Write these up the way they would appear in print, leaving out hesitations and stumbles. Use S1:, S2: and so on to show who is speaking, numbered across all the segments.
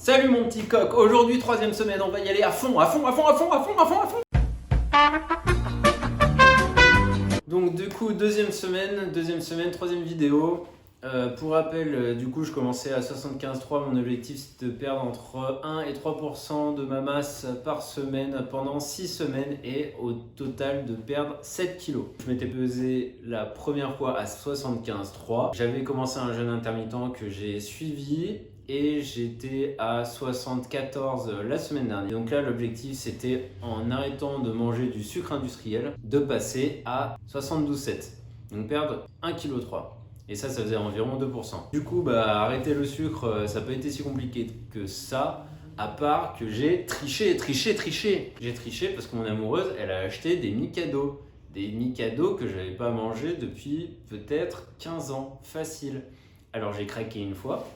S1: Salut mon petit coq, aujourd'hui troisième semaine, on va y aller à fond. Donc du coup deuxième semaine, troisième vidéo. Pour rappel, du coup je commençais à 75,3, mon objectif c'était de perdre entre 1 et 3% de ma masse par semaine pendant 6 semaines et au total de perdre 7 kilos. Je m'étais pesé la première fois à 75,3. J'avais commencé un jeûne intermittent que j'ai suivi et j'étais à 74 la semaine dernière. Donc là l'objectif c'était en arrêtant de manger du sucre industriel de passer à 72,7. Donc perdre 1,3 kg. Et ça faisait environ 2%. Du coup, arrêter le sucre, ça n'a pas été si compliqué que ça, à part que j'ai triché. J'ai triché parce que mon amoureuse, elle a acheté des Mikado. Des Mikado que je n'avais pas mangé depuis peut-être 15 ans, facile. Alors j'ai craqué une fois,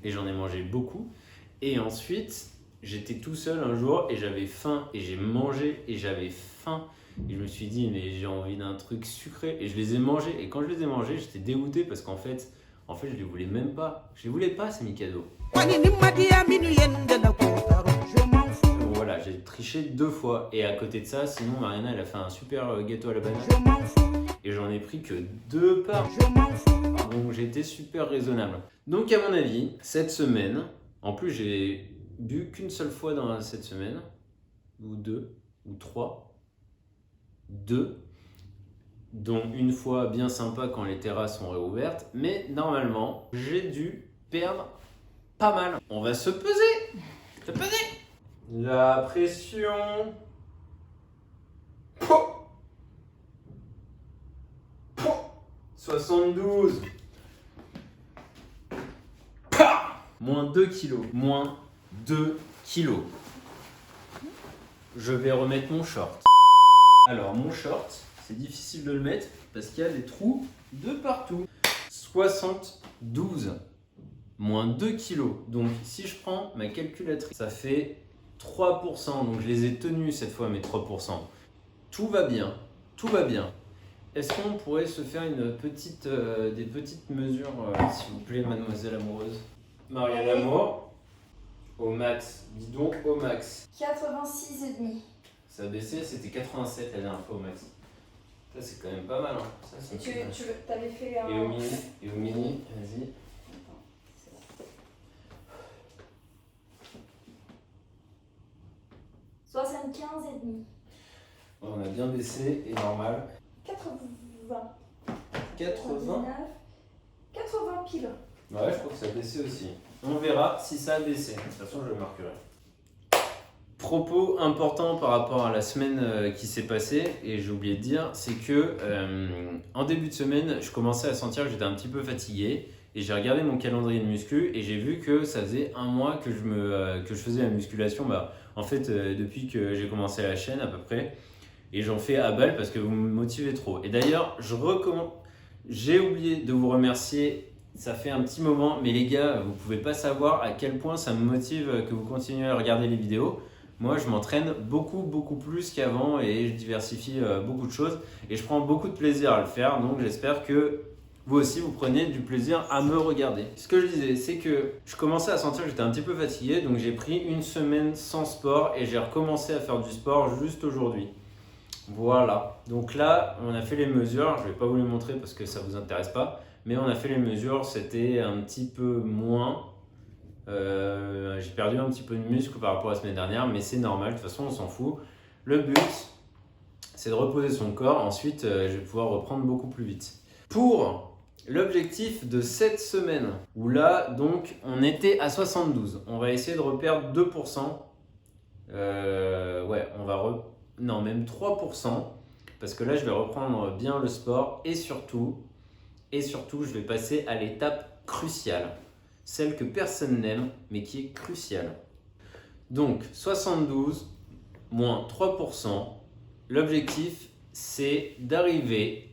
S1: et j'en ai mangé beaucoup. Et ensuite, j'étais tout seul un jour, et j'avais faim, et j'ai mangé, et j'avais faim. Et je me suis dit, mais j'ai envie d'un truc sucré. Et je les ai mangés. Et quand je les ai mangés, j'étais dégoûté parce qu'en fait, je les voulais même pas. Je les voulais pas, ces Mikado. Donc voilà, j'ai triché 2 fois. Et à côté de ça, sinon, Mariana, elle a fait un super gâteau à la banane. Et j'en ai pris que 2 parts. Donc j'ai été super raisonnable. Donc à mon avis, cette semaine, en plus j'ai bu qu'une seule fois dans cette semaine, ou 2, ou 3. 2, dont une fois bien sympa quand les terrasses sont réouvertes, mais normalement j'ai dû perdre pas mal. On va se peser. La pression. 72. Moins 2 kilos. Moins 2 kilos. Je vais remettre mon short. Alors mon short, c'est difficile de le mettre parce qu'il y a des trous de partout. 72 moins 2 kilos. Donc si je prends ma calculatrice, ça fait 3%. Donc je les ai tenus cette fois mes 3%. Tout va bien. Est-ce qu'on pourrait se faire des petites mesures, s'il vous plaît, mademoiselle amoureuse? Marianne Amour, au max. Dis donc au max.
S2: 86,5.
S1: Ça a baissé, c'était 87 la dernière fois au max. Ça c'est quand même pas mal, hein. Ça, c'est
S2: Tu avais fait un...
S1: Et au mini, vas-y.
S2: 75,5.
S1: On a bien baissé et normal.
S2: 80.
S1: 80.
S2: 80 piles.
S1: Ouais, je crois que ça a baissé aussi. On verra si ça a baissé. De toute façon, je le marquerai. Propos important par rapport à la semaine qui s'est passée, et j'ai oublié de dire, c'est que en début de semaine, je commençais à sentir que j'étais un petit peu fatigué, et j'ai regardé mon calendrier de muscu, et j'ai vu que ça faisait 1 mois que je faisais la musculation, depuis que j'ai commencé la chaîne à peu près, et j'en fais à balle parce que vous me motivez trop. Et d'ailleurs, j'ai oublié de vous remercier. Ça fait un petit moment, mais les gars, vous pouvez pas savoir à quel point ça me motive que vous continuez à regarder les vidéos. Moi, je m'entraîne beaucoup plus qu'avant et je diversifie beaucoup de choses et je prends beaucoup de plaisir à le faire. Donc, j'espère que vous aussi, vous prenez du plaisir à me regarder. Ce que je disais, c'est que je commençais à sentir que j'étais un petit peu fatigué, donc j'ai pris une semaine sans sport et j'ai recommencé à faire du sport juste aujourd'hui. Voilà. Donc là, on a fait les mesures. Je vais pas vous les montrer parce que ça vous intéresse pas. Mais on a fait les mesures, c'était un petit peu moins. J'ai perdu un petit peu de muscle par rapport à la semaine dernière, mais c'est normal, de toute façon on s'en fout. Le but, c'est de reposer son corps, ensuite je vais pouvoir reprendre beaucoup plus vite. Pour l'objectif de cette semaine, où là donc on était à 72, on va essayer de reperdre 2%. Non, même 3%, parce que là je vais reprendre bien le sport et surtout je vais passer à l'étape cruciale, celle que personne n'aime mais qui est cruciale. Donc 72 moins 3%, l'objectif c'est d'arriver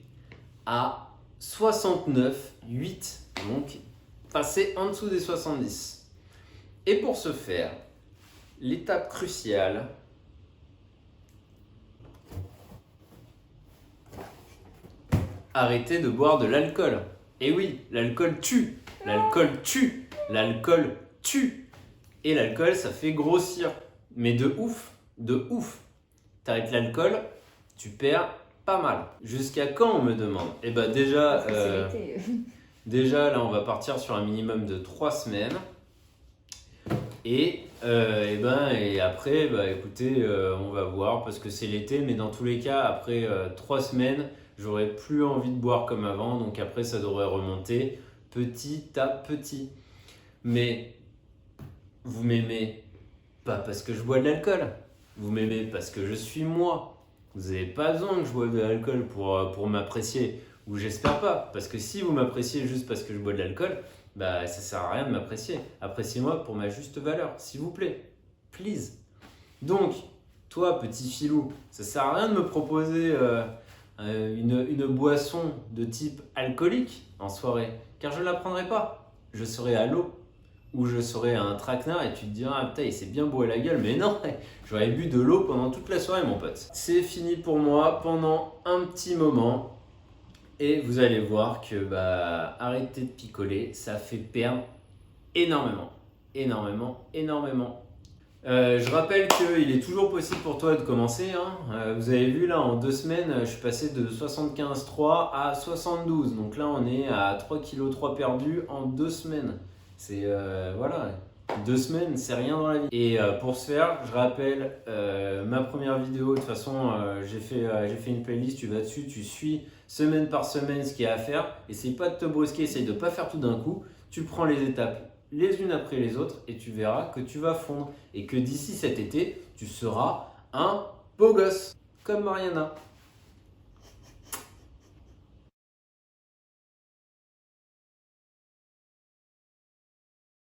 S1: à 69,8, donc passer en dessous des 70. Et pour ce faire, l'étape cruciale, arrêtez de boire de l'alcool. Et oui, l'alcool tue. L'alcool tue. Et l'alcool, ça fait grossir. Mais de ouf, de ouf. T'arrêtes l'alcool, tu perds pas mal. Jusqu'à quand, on me demande? Eh ben déjà,
S2: Parce que c'est l'été.
S1: déjà, là, on va partir sur un minimum de 3 semaines. Et après, bah, écoutez, on va voir parce que c'est l'été, mais dans tous les cas, après 3 semaines, j'aurai plus envie de boire comme avant. Donc après, ça devrait remonter petit à petit. Mais vous m'aimez pas parce que je bois de l'alcool. Vous m'aimez parce que je suis moi. Vous n'avez pas besoin que je boive de l'alcool pour m'apprécier. Ou j'espère pas. Parce que si vous m'appréciez juste parce que je bois de l'alcool, bah ça sert à rien de m'apprécier. Appréciez-moi pour ma juste valeur, s'il vous plaît. Please. Donc, toi, petit filou, ça sert à rien de me proposer une boisson de type alcoolique en soirée. Car je ne la prendrai pas. Je serai à l'eau. Ou je serai à un traquenard et tu te diras, ah putain, il s'est bien bourré la gueule. Mais non, j'aurais bu de l'eau pendant toute la soirée, mon pote. C'est fini pour moi pendant un petit moment. Et vous allez voir que bah, arrêter de picoler, ça fait perdre énormément. Énormément. Je rappelle qu'il est toujours possible pour toi de commencer. Vous avez vu là, en 2 semaines, je suis passé de 75,3 à 72. Donc là, on est à 3,3 kg perdus en 2 semaines. C'est voilà, 2 semaines, c'est rien dans la vie. Et pour ce faire, je rappelle ma première vidéo. De toute façon, j'ai fait une playlist, tu vas dessus, tu suis semaine par semaine ce qu'il y a à faire. Essaye pas de te brusquer, essaye de pas faire tout d'un coup. Tu prends les étapes les unes après les autres et tu verras que tu vas fondre. Et que d'ici cet été, tu seras un beau gosse, comme Mariana.